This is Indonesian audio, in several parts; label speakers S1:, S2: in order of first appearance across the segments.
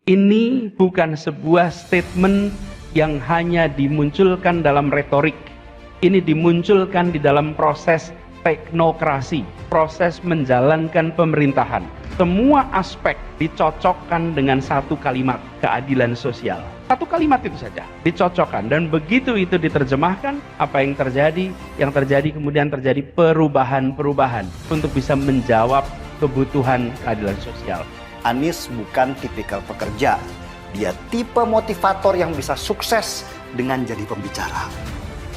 S1: Ini bukan sebuah statement yang hanya dimunculkan dalam retorik. Ini dimunculkan di dalam proses teknokrasi, proses menjalankan pemerintahan. Semua aspek dicocokkan dengan satu kalimat, keadilan sosial. Satu kalimat itu saja dicocokkan, dan begitu itu diterjemahkan, apa yang terjadi? Yang terjadi kemudian terjadi perubahan-perubahan untuk bisa menjawab kebutuhan keadilan sosial.
S2: Anies bukan tipikal pekerja. Dia tipe motivator yang bisa sukses dengan jadi pembicara.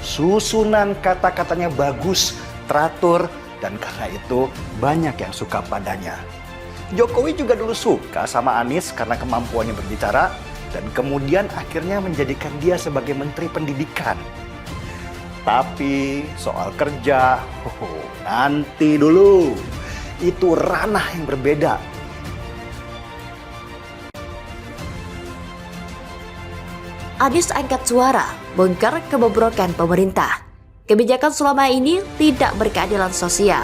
S2: Susunan kata-katanya bagus, teratur, dan karena itu banyak yang suka padanya. Jokowi juga dulu suka sama Anies karena kemampuannya berbicara, dan kemudian akhirnya menjadikan dia sebagai Menteri Pendidikan. Tapi soal kerja, nanti dulu. Itu ranah yang berbeda.
S3: Anies angkat suara, bongkar kebobrokan pemerintah. Kebijakan selama ini tidak berkeadilan sosial.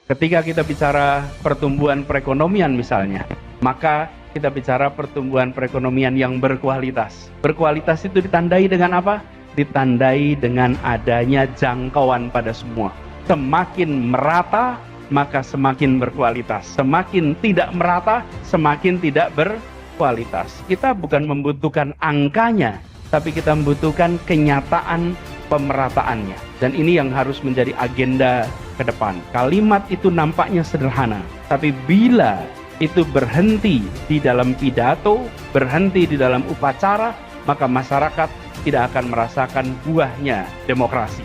S1: Ketika kita bicara pertumbuhan perekonomian misalnya, maka kita bicara pertumbuhan perekonomian yang berkualitas. Berkualitas itu ditandai dengan apa? Ditandai dengan adanya jangkauan pada semua. Semakin merata, maka semakin berkualitas. Semakin tidak merata, semakin tidak berkualitas. Kita bukan membutuhkan angkanya, tapi kita membutuhkan kenyataan pemerataannya. Dan ini yang harus menjadi agenda ke depan. Kalimat itu nampaknya sederhana, tapi bila itu berhenti di dalam pidato, berhenti di dalam upacara, maka masyarakat tidak akan merasakan buahnya demokrasi.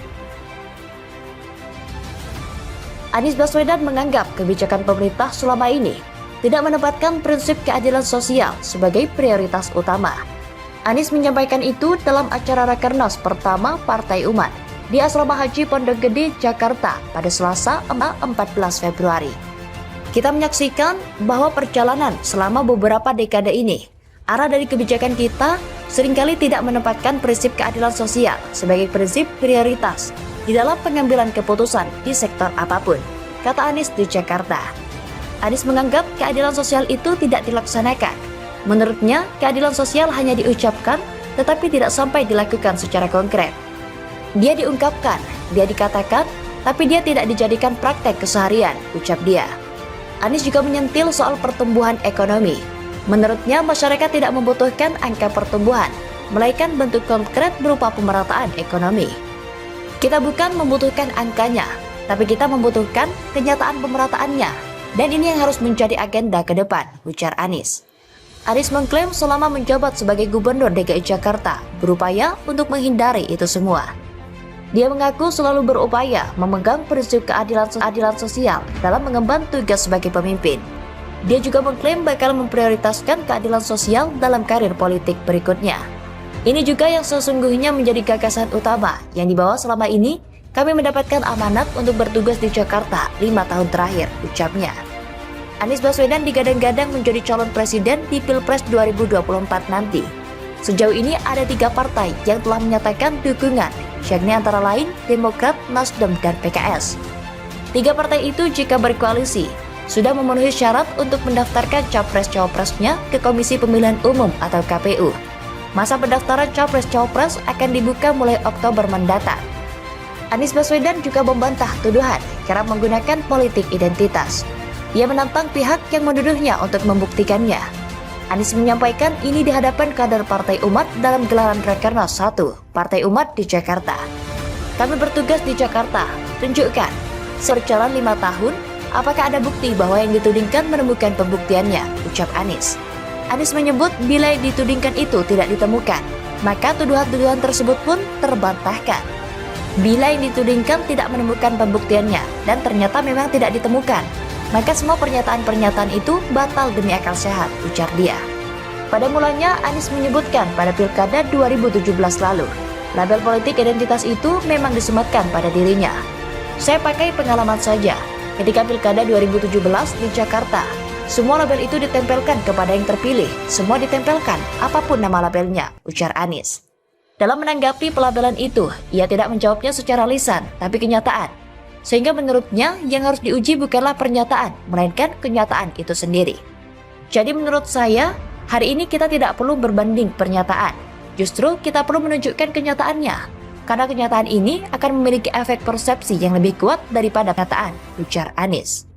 S3: Anies Baswedan menganggap kebijakan pemerintah selama ini tidak menempatkan prinsip keadilan sosial sebagai prioritas utama. Anies menyampaikan itu dalam acara Rakernas pertama Partai Umat di Asrama Haji Pondok Gede, Jakarta pada Selasa 14 Februari. Kita menyaksikan bahwa perjalanan selama beberapa dekade ini, arah dari kebijakan kita seringkali tidak menempatkan prinsip keadilan sosial sebagai prinsip prioritas di dalam pengambilan keputusan di sektor apapun, kata Anies di Jakarta. Anies menganggap keadilan sosial itu tidak dilaksanakan. Menurutnya, keadilan sosial hanya diucapkan tetapi tidak sampai dilakukan secara konkret. Dia diungkapkan, dia dikatakan, tapi dia tidak dijadikan praktek keseharian, ucap dia. Anies juga menyentil soal pertumbuhan ekonomi. Menurutnya, masyarakat tidak membutuhkan angka pertumbuhan, melainkan bentuk konkret berupa pemerataan ekonomi. Kita bukan membutuhkan angkanya, tapi kita membutuhkan kenyataan pemerataannya. Dan ini yang harus menjadi agenda ke depan, ujar Anies. Anies mengklaim selama menjabat sebagai Gubernur DKI Jakarta, berupaya untuk menghindari itu semua. Dia mengaku selalu berupaya memegang prinsip keadilan sosial dalam mengemban tugas sebagai pemimpin. Dia juga mengklaim bakal memprioritaskan keadilan sosial dalam karir politik berikutnya. Ini juga yang sesungguhnya menjadi gagasan utama yang dibawa selama ini. Kami mendapatkan amanat untuk bertugas di Jakarta 5 tahun terakhir, ucapnya. Anies Baswedan digadang-gadang menjadi calon presiden di Pilpres 2024 nanti. Sejauh ini ada 3 partai yang telah menyatakan dukungan, yakni antara lain Demokrat, Nasdem, dan PKS. 3 partai itu jika berkoalisi, sudah memenuhi syarat untuk mendaftarkan capres-cawapresnya ke Komisi Pemilihan Umum atau KPU. Masa pendaftaran capres-cawapres akan dibuka mulai Oktober mendatang. Anies Baswedan juga membantah tuduhan kerap menggunakan politik identitas. Ia menantang pihak yang menuduhnya untuk membuktikannya. Anies menyampaikan ini di hadapan kader Partai Umat dalam gelaran Rakernas 1 Partai Umat di Jakarta. Kami bertugas di Jakarta, tunjukkan. Berjalan 5 tahun, apakah ada bukti bahwa yang ditudingkan menemukan pembuktiannya, ucap Anies. Anies menyebut bila yang ditudingkan itu tidak ditemukan, maka tuduhan-tuduhan tersebut pun terbantahkan. Bila yang ditudingkan tidak menemukan pembuktiannya dan ternyata memang tidak ditemukan, maka semua pernyataan-pernyataan itu batal demi akal sehat, ujar dia. Pada mulanya, Anies menyebutkan pada Pilkada 2017 lalu, label politik identitas itu memang disematkan pada dirinya. Saya pakai pengalaman saja, ketika Pilkada 2017 di Jakarta, semua label itu ditempelkan kepada yang terpilih, semua ditempelkan, apapun nama labelnya, ujar Anies. Dalam menanggapi pelabelan itu, ia tidak menjawabnya secara lisan, tapi kenyataan. Sehingga menurutnya yang harus diuji bukanlah pernyataan, melainkan kenyataan itu sendiri. Jadi menurut saya, hari ini kita tidak perlu berbanding pernyataan. Justru kita perlu menunjukkan kenyataannya. Karena kenyataan ini akan memiliki efek persepsi yang lebih kuat daripada kenyataan, ujar Anies.